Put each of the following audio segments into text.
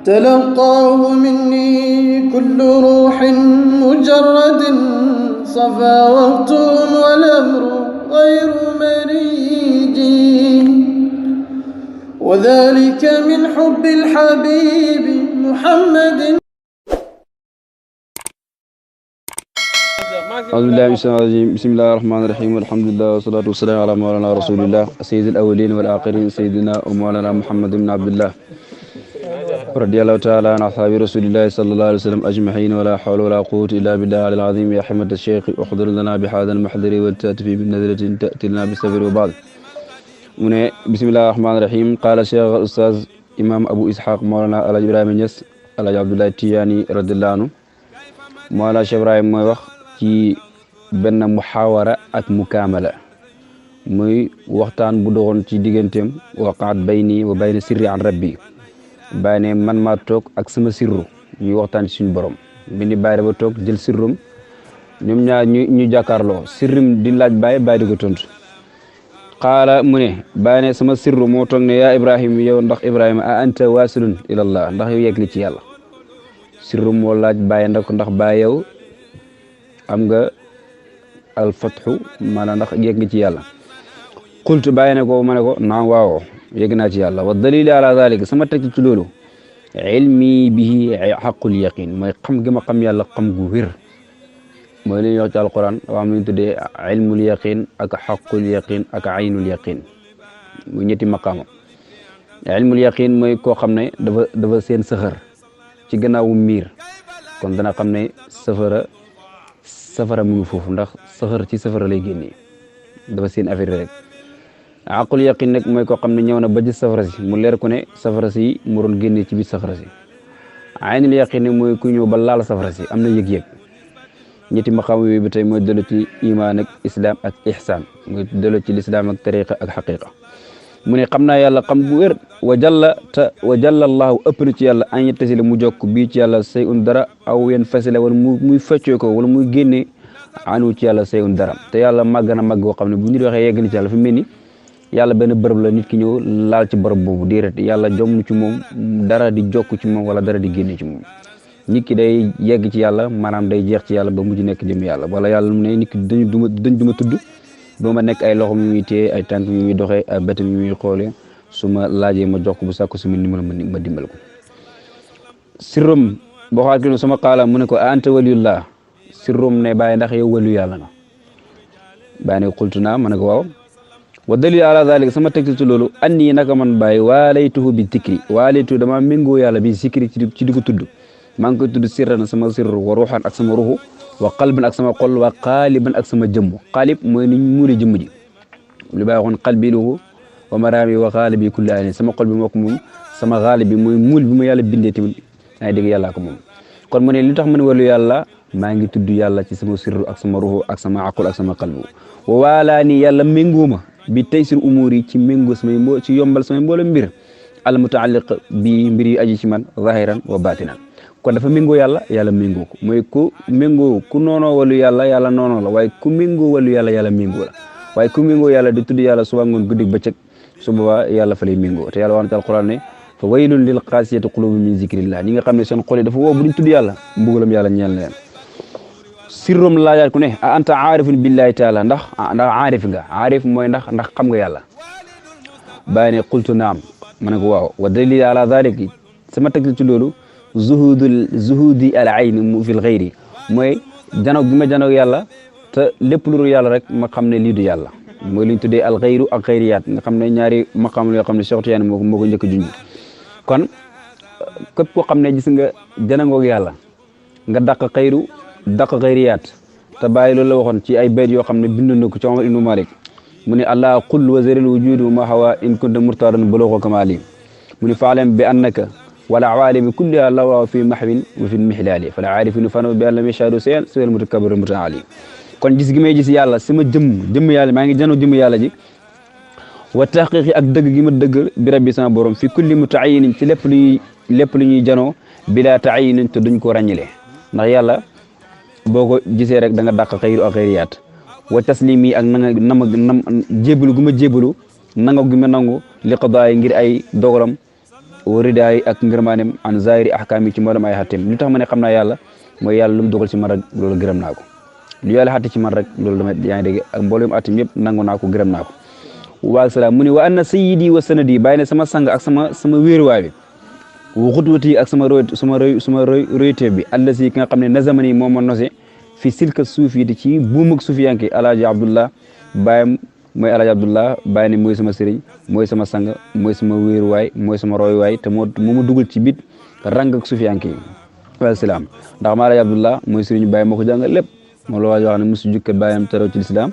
تلقاه مني كل روح مجرد صفا وقت والأمر غير مريج وذلك من حب الحبيب محمد. أعوذ بالله من الشيطان الرجيم بسم الله الرحمن الرحيم والحمد لله والصلاة والسلام على مولانا رسول الله سيد الأولين والآخرين سيدنا ومولانا محمد بن عبد الله رضي الله تعالى عن أصحاب رسول الله صلى الله عليه وسلم أجمعين ولا حول ولا قوة إلا بالله العظيم يا حمد الشيخ احضر لنا بهذا المحضر والتأتي بنظرة تأتي لنا بالصبر وبعد. من بسم الله الرحمن الرحيم قال الشيخ الأستاذ إمام أبو إسحاق مولانا الحاج إبراهيم نياس الحاج عبد الله التيجاني رضي الله عنه مولانا Cheikh Ibrahim mooy wax ci benn muhawara ak mukaamala muy waxtaan bu doxoon ci digganteem waqaat bayni wa bayna sirri an rabbi bàyyi ne man maa toog ak sama sirru ñuy waxtaan ci suñu borom bi ni bàyyi dafa toog jël sirrum ñoom ñaar ñu jàkkaarloo sirrum di laaj bàyyi di ko tontu xaala mu ne bàyyi ne sama sirru moo toog ne yaa Ibrahim yow ndax Ibrahima a anta wasilun ilallah ndax yow yegg li ci yàlla sirru moo laaj bàyyi ndax bàyyi yow am nga alfatxu maanaam ndax yegg nga ci yàlla qultu bàyyi ne ko ma ne ko naam waaw yegg naa ci yàlla wa dalil ala zalik sama teg ci loolu ilmi bihi xaqul yaqin mooy xam gi ma xam yàlla xam gu wér mooy li ñuy wax ci alquran waa am lu ñu tuddee ilmul yaqin ak xaqul yaqin ak aynul yaqin muy ñetti maqaama ilmul yaqin mooy koo xam ne dafa seen sëxër ci gannaawu miir kon dana xam ne safara mu ngi foofu ndax safara ci safara lay génnee dafa seen affaire rek aqul yaqin nag mooy koo xam ne ñëw na ba gis safara si mu leer ko ne safara si mu doon génnee ci biir safara si aynul yaqin nag mooy ku ñëw ba laal safara si am na yëg-yëg ñetti maqaam yooyu ba tey mooy dellu ci iman ak islam ak ihsan mooy dellu ci lislaam ak tariqa ak xaqiqa mu ne xam naa yàlla xam bu wér wa jalla allahu ëpp na ci yàlla an yettasila mu jokk bii ci yàlla say un dara aw yen fasila wala muy feccoo ko wala muy génne anu ci yàlla say un dara te yàlla màgg na màgg boo xam ne bu nit waxee yegg ni ci yàlla fi mel ni yàlla benn bërëb la nit ki ñëw laal ci bërëb boobu déedéet yàlla jomm ci moom dara di jokk ci moom wala dara di génne ci moom nit ki day yegg ci yàlla maanaam day jeex ci yàlla ba mujj nekk jëm yàlla wala yàlla mu ne nit ki dañ duma tudd ba ma nekk ay loxo mi muy téye ay tànk mi muy doxee ay bëtam mi muy xoolee su ma laajee ma jox ko bu sàkku su ma ndimbal ma dimbal ko sirrum boo xaat ki sama xaala mu ne ko anta waliyullah sirrum ne bàyyi ndax yow waliyu yàlla nga bàyyi ne xultu naa ma ne ko waaw wa dalil ala zalik sama tegti ci loolu anni naka man bàyyi waalaytuhu bi zikri waalaytu dama méngoo yàlla bi zikri ci di ko tudd maa ngi koy tudd sirran sama sirru wa ruuxan ak sama ruuxu wa qalban ak sama xol wa qaaliban ak sama jëmm qaalib mooy ni muuli jëmm ji li bàyyi waxoon qalbiluhu wa maraami wa qaalibi kulli ayn sama xol bi moo ko moom sama qaalib bi mooy muul bi ma yàlla bindee tamit yaa ngi dégg yàllaa ko moom kon mu ne li tax ma ne wàllu yàlla maa ngi tudd yàlla ci sama sirru ak sama ruuxu ak sama aqul ak sama qalbu wa waalaa ni yàlla méngoo ma bi taysir umuur yi ci méngoo samay ci yombal samay mboolem mbir al mutaalliq bi mbir yi aji ci man zahiran wa batinan kon dafa méngoo yàlla méngoo ko mooy ku méngoo ku noonoo wàllu yàlla noonoo la waaye ku méngoo wàllu yàlla méngoo la waaye ku méngoo yàlla di tudd yàlla suba ngoon guddi bëccëg su boobaa yàlla fa lay méngoo te yàlla wax na ci alquran ne fa waylun lil qaasiyati quluubihim min zikrillah ñi nga xam ne seen xol yi dafa woo bu duñ tudd yàlla mbugalam yàlla ñeel na leen sirrum laajaat ku ne a anta aarifun billahi taala ndax aarif nga aarif mooy ndax xam nga yàlla bàyyi ne qultu naam ma ne ko waaw wa dalil ala dalik sama teg ci loolu zuhudi al ayn fil ghayri mooy janoog bi ma janoog yàlla te lépp lu dul yàlla rek ma xam ne lii du yàlla mooy li ñu tuddee al ghayru ak ghayriyaat nga xam ne ñaari maqaam yoo xam ne Cheikh Tidiane moo ko njëkk a junj kon képp koo xam ne gis nga janoog yàlla nga dàq xayru dàq ghayriyaat te bàyyi loolu la waxoon ci ay bayt yoo xam ne bind na ko ci Omar ibnu Malik mu ne allah qul wa zaril wujudu ma hawa in kunta murtadan bulugha kamali mu ne faalam bi annaka wala awaalimi kulliha lawa fi mahwin wa fi mihlaali fala aarifinu fano bi an lam yashhadu shay'an siwal mutakabbir mutaali kon gis gi may gis yàlla sama jëmm yàlla maa ngi janoo jëmm yàlla ji wa tahqiqi ak dëgg gi ma dëgg bi rabbi sama borom fi kulli mutaayinin ci lépp lu ñuy janoo bila taayinin te duñ ko ràññile ndax yàlla boo ko gisee rek da nga dàq xayru ak xayriyaat wa taslimi ak jébalu gu ma jébalu nangu gi ma nangu li qadaay ngir ay dogalam waridaay ak ngërmaanem an zahiri ahkaam yi ci mboolem ay xatteem li tax ma ne xam naa yàlla mooy yàlla lu mu dogal ci man rek loolu gërëm naa ko lu yàlla xatte ci man rek loolu dama yaa ngi dégg ak mboolem atem yëpp nangu naa ko gërëm naa ko wa salaam mu ne wa anna sayyidi wa sanadi bàyyi ne sama sang ak sama wéeruwaay bi wa xudwati ak sama royteef bi allasi ki nga xam ne nazamani moom ma nose fi silka suufi di ci buumug suufiyanke alaaji abdullah bàyyam mooy alaaji abdullah bàyyi ne mooy sama sëriñ mooy sama sang mooy sama wéeruwaay mooy sama royuwaay te moo ma dugal ci bit rang ak suufiyanke yi wa salaam ndax ma alaaji abdullah mooy sëriñu bàyyi moo ko jàngal lépp moom la waa wax ne mosu jukkat bàyyam teraw ci lislaam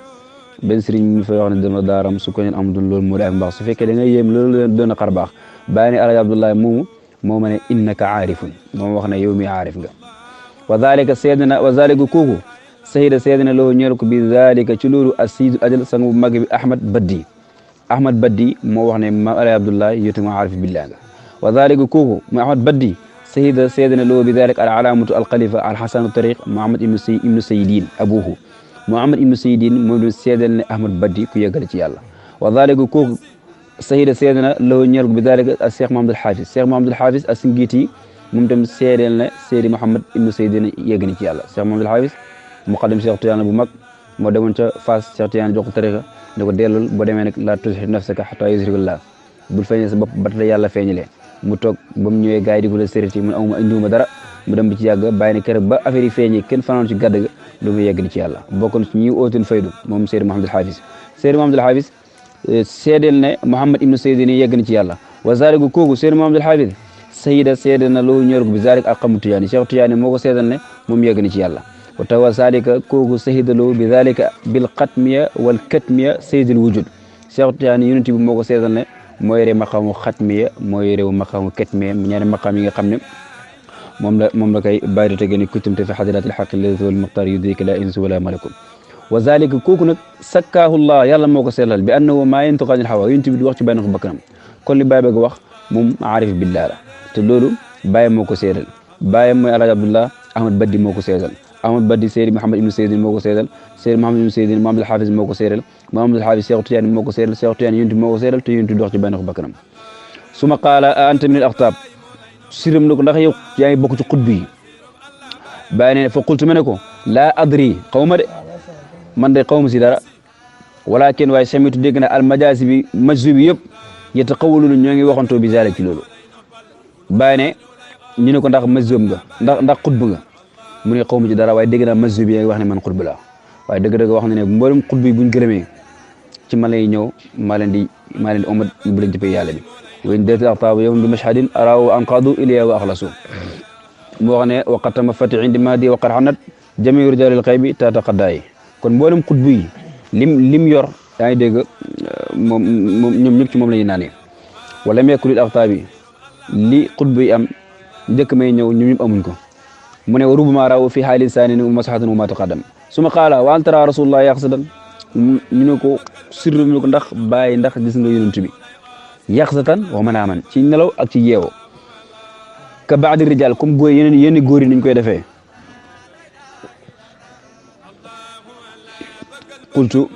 benn sëriñ mu fay wax ne dama daaram su ko ñeen amadul loolu moo di ak mbaax su fekkee da nga yéem loolu doon a xar baax bàyyi ne alaaji abdullah moomu moo ma ne innaka aarifun moom wax ne yow mi aarif nga wa zalika seedna wa zalika kooku sayida seedna loo ñeel ko bi zalika ci loolu asiidul ajal sang bu mag bi ahmad baddi moo wax ne ma alaaji abdullah yow tam aarif billah nga wa zalika kooku mu ahmad baddi sayida seedna loo bi zalika al alaamatu al xalifa al xasanu tariq muhammad ibnu sayidin abuhu muhammad ibnu sayidin moom du seedal ne ahmad baddi ku yeggale ci yàlla wa zalika kooku sayida seedna loo ñeel ko bi zalika al cheikh mahamadul xaafis as ngiti moom tam seedeel ne Seydi Mouhamed ibnu Seydina yegg na ci yàlla Cheikh Mahamadul Hafiz muqaddam Cheikh Tidiane bu mag moo demoon ca Fass Cheikh Tidiane jox ko tariqa ne ko dellul boo demee nag laa tuzhir nafsaka hatta yuzhirallah bul feeñee sa bopp ba tey yàlla feeñalee mu toog ba mu ñëwee gars yi di ko la sérité mu amuma indiwuma dara mu dem bi ci yàgg bàyyi ne keroog ba affaire yi feeñee kenn fanaan ci gàdd ga lu mu yegg ni ci yàlla bokkoon ci ñi ootul faydu moom Seydi Mouhamadul Hafiz Seydi Mouhamadul Hafiz seedeel ne Mouhamed ibnu Seydina yegg na ci yàlla wa zalika kooku Seydi Mouhamadul Hafiz sayida seede na loolu ñor bi zalik ak xamu Tijaani Cheikh Tijaani moo ko seedal ne moom yegg ni ci yàlla wa tawa zalika kooku sayida loo bi zalika bil xatmiya wal katmiya sayyidul wujud Cheikh Tijaani yonent bi moo ko seedal ne moo yore maqaamu xatmiya moo yore maqaamu katmiya ñaari maqaam yi nga xam ne moom la koy bàyyi te gën kutumte fi xadiratil xaqi lladi wal muxtaar yudrika la insu wala malakun wa zalika kooku nag sakkaahu llah yàlla moo ko seedal bi annahu maa yantiqu anil hawa yonent bi di wax ci bànneexu bakkanam kon li bàyyi bëgg wax moom aarif billah la te loolu Baye moo ko seedal Baye mooy Alaaji Abdullah Ahmad Baddi moo ko seedal Ahmad Baddi Seydi Mouhamed ibnu Seydin moo ko seedal Seydi Mouhamed ibnu Seydin Mouhamadul Hafiz moo ko seedal Mouhamadul Hafiz Cheikh Tidiane moo ko seedal Cheikh Tidiane yonent moo ko seedal te yonent dox ci bànneexu bakkanam suma qaala a anta min al axtaab siram na ko ndax yow yaa ngi bokk ci xutb yi Baye ne fa qultu ma ne ko laa adri xaw ma de man de xaw ma si dara walakin waaye samitu dégg na al majaasi bi majzu bi yëpp yataqawwaluna ñoo ngi waxantoo bi zalik ci loolu Baye ne ñu ne ko ndax mazhab nga ndax xutb nga mu ne xaw ma ci dara waaye dégg naa mazhab yi wax ne man xutb laa waaye dëgg-dëgg wax na ne mboolem xutb yi buñ gërëmee ci man lay ñëw maa leen di omat bu leen jëppee yàlla bi wen dati axtaaba yowm bi mashhadin araw anqadu ilayya wa axlasu moo wax ne waqatama fati indi mahdi wa qarxanat jamiu rijalil xaybi taata xaddaay kon mboolem xutb yi lim yor yaa ngi dégg moom ñoom ñëpp ci moom la ñuy naanee wala meekulil axtaabi li xutb yi am njëkk may ñëw ñu ñëpp amuñ ko mu ne rubama raw fi xaali saanin wa masaxatan wa ma taqaddam suma qaala wa an tara rasulullah yaxsatan ñu ne ko sirru ñu ko ndax bàyyi ndax gis nga yonent bi yaxsatan wa manaaman ci nelaw ak ci yeewo ka baadi rijal comme góor yenn góor yi niñ koy defee qultu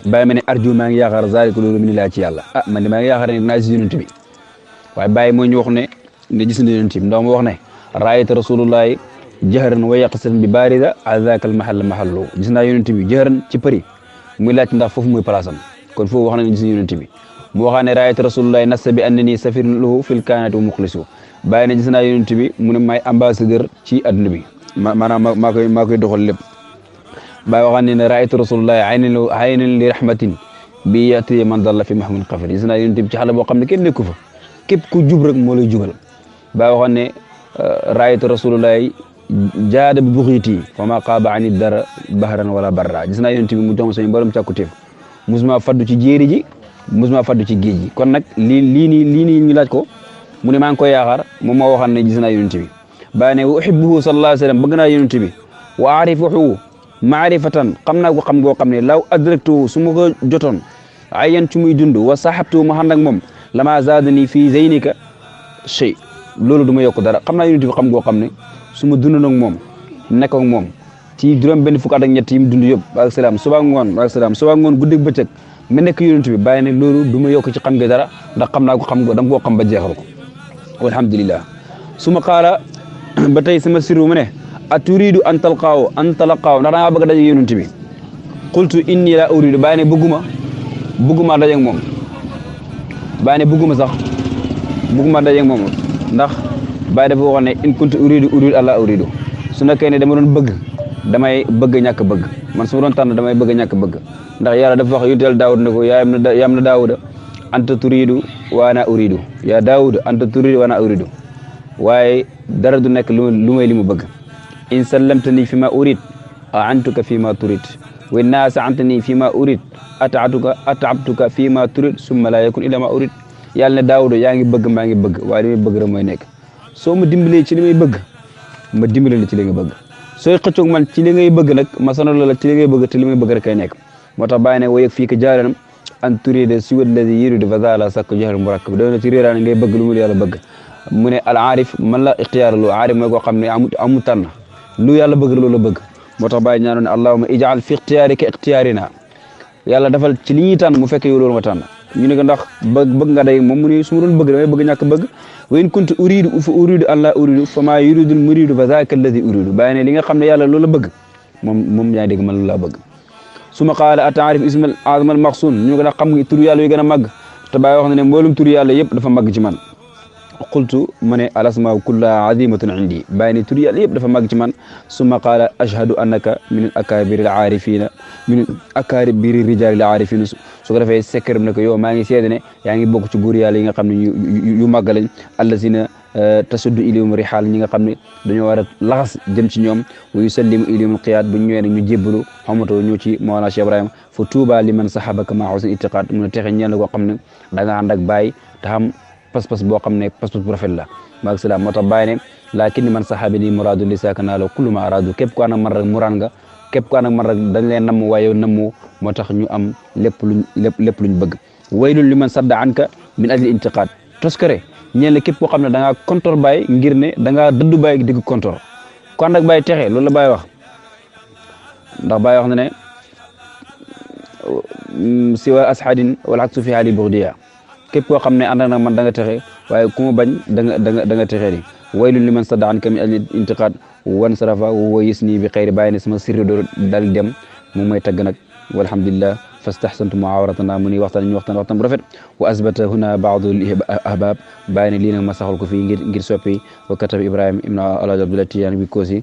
bàyyi ma ne arju maa ngi yaakaar zalika loolu min laa ci yàlla man de maa ngi yaakaar ne naa gis yonent bi waaye bàyyi moo ñu wax ne gis na yonent bi ndax mu wax ne raayta rasulullahi jahran wa yaqsatan bi barida azaka al mahal mahallu gis naa yonent bi jahran ci përi muy laaj ndax foofu muy place am kon foofu wax na gis na yonent bi mu waxaa ne raayta rasulullahi nassa bi annani safirun lahu fil kaanati wa muxlisu bàyyi ne gis naa yonent bi mu ne may ambassadeur ci adduna bi maanaam maa koy doxal lépp bàyyi waxaa ne raayta rasulullahi aynan li rahmatin bi yati man dalla fi mahmin xafir gis naa yonent bi ci xale boo xam ne kenn nekku fa képp ku jub rek moo lay jubal bàyyi waxoon ne raaytu rasulullahi jaada bi buxiiti fa ma qaaba ani dara bahran wala barra gis naa yonent bi mu jox suñu borom càkkutéef musuma faddu ci jéeri ji musuma faddu ci géej gi kon nag lii nii ñu laaj ko mu ne maa ngi koy yaakaar moom moo waxoon ne gis naa yonent bi bàyyi ne wa uhibbuhu sallallahu alayhi wa sallam bëgg naa yonent bi wa arifuhu maarifatan xam naa ko xam goo xam ne law adraktu su ma ko jotoon ayyan ci muy dund wa sahabtu ma ànd ak moom lama zaadani fii zeynika shay loolu du ma yokk dara xam naa yonent bi xam goo xam ne su ma dund nag moom nekk ak moom ci juróom benn fukk at ak ñett yi mu dund yëpp ak salaam suba ngoon guddeeg bëccëg ma nekk yonent bi bàyyi ne loolu du ma yokk ci xam nga dara ndax xam naa ko xam nga da nga koo xam ba jeexal ko walhamdulillah suma qaala ba tey sama sirru mu ne aturidu an talqaaw ndax da ngaa bëgg a daje yonent bi qultu inni la uridu bàyyi ne bëgguma daje ak moom bàyyi ne bëgguma daje ak moom ndax bàyyi dafa waxoon ne in kuntu uridu allah uridu su nekkee ne dama doon bëgg damay bëgg ñàkk bëgg man su ma doon tànn damay bëgg ñàkk bëgg ndax yàlla dafa wax yonent Daawud ne ko yaam na Daawuda anta turidu wa ana uridu yaa Daawud anta turidu wa ana uridu waaye dara du nekk lu may li mu bëgg in sallamtani fi ma urid aantuka fi ma turid wa in naasa'tani fi ma urid at'abtuka fi ma turid summa la yakun illa ma urid yàlla ne Daawuda yaa ngi bëgg maa ngi bëgg waaye li may bëgg rek mooy nekk soo ma dimbalee ci li may bëgg ma dimbale la ci li nga bëgg sooy xëccoog man ci li ngay bëgg nag ma sonal la ci li ngay bëgg te li may bëgg rek kay nekk moo tax bàyyi ne wa yëg fii ka jaaranam an turida siwa alladi yuridu fa zaala sakku jahl murakkab doon na ci réeraane ngay bëgg lu mu yàlla bëgg mu ne al aarif man la ixtiyaar lu aarif mooy koo xam ne amu tànn lu yàlla bëgg loolu la bëgg moo tax bàyyi ñaanoon ne allahumma ij'al fi ixtiyaarika ixtiyaarina yàlla defal ci li ñuy tànn mu fekk yow loolu nga tànn ñu ne ko ndax bëgg nga day moom mu ne su ma doon bëgg damay bëgg ñàkk bëgg wa in kuntu uridu fa uridu an la uridu fa maa yuridul muridu fa zaaka alladi uridu bàyyi ne li nga xam ne yàlla loolu la bëgg moom yaa dégg man loolu laa bëgg suma qaala ataarif ismal azmal maqsun ñu ko ndax xam nga tur yàlla yu gën a màgg te bàyyi wax na ne mboolum tur yàlla yëpp dafa màgg ci man qultu ma ne al asmaa kullaha azimatun indi bàyyi ne tur yàlla yëpp dafa màgg ci man summa qaala ashhadu annaka min al akabiri al aarifina min akabiri rijali al aarifina su ko defee sekkaram ne ko yow maa ngi seede ne yaa ngi bokk ci góor yàlla yi nga xam ne yu màgg lañ allazina tasuddu ilayhim rihaal ñi nga xam ne dañoo war a laxas jëm ci ñoom wa yusallimu ilayhim qiyaad bu ñu ñëwee nag ñu jébbalu xamatoo ñëw ci Mawlana Cheikh Ibrahima fa tuuba liman sahabaka ma husni itiqaad mun a texe ñeel na koo xam ne da nga ànd ak bàyyi te xam pas-pas boo xam ne pas-pas bu rafet la maag salaam moo tax bàyyi ne laakin man sahabi ni muraadu li saaka naa la kullu ma araadu képp ko ànd ak man rek muraan nga képp ko ànd ak man rek dañ leen namm waaye nammu moo tax ñu am lépp luñ bëgg waylun liman sadda anka min ajli intiqaad toskare ñeen la képp koo xam ne da ngaa kontor Baye ngir ne da ngaa dëddu Baye digg kontor ku ànd ak Baye texe loolu la Baye wax ndax Baye wax na ne siwa asxaadin wala aksu fi haali buxdiya képp koo xam ne ànd na man da nga texe waaye ku ma bañ da nga texe di waylun liman sadda anka min ajli intiqaad wan sarafa wa yisni bi xayri Baye ne sama sirri do dal dem mu may tagg nag walhamdulillah fastahsantu muawaratana mu ni waxtaan bu rafet wa asbata huna baadu ahbab bàyyi ne lii nag ma saxal ko fii ngir soppi wa kataba Ibrahima ibn Alhaji Abdoulaye Tidiane bi Kosi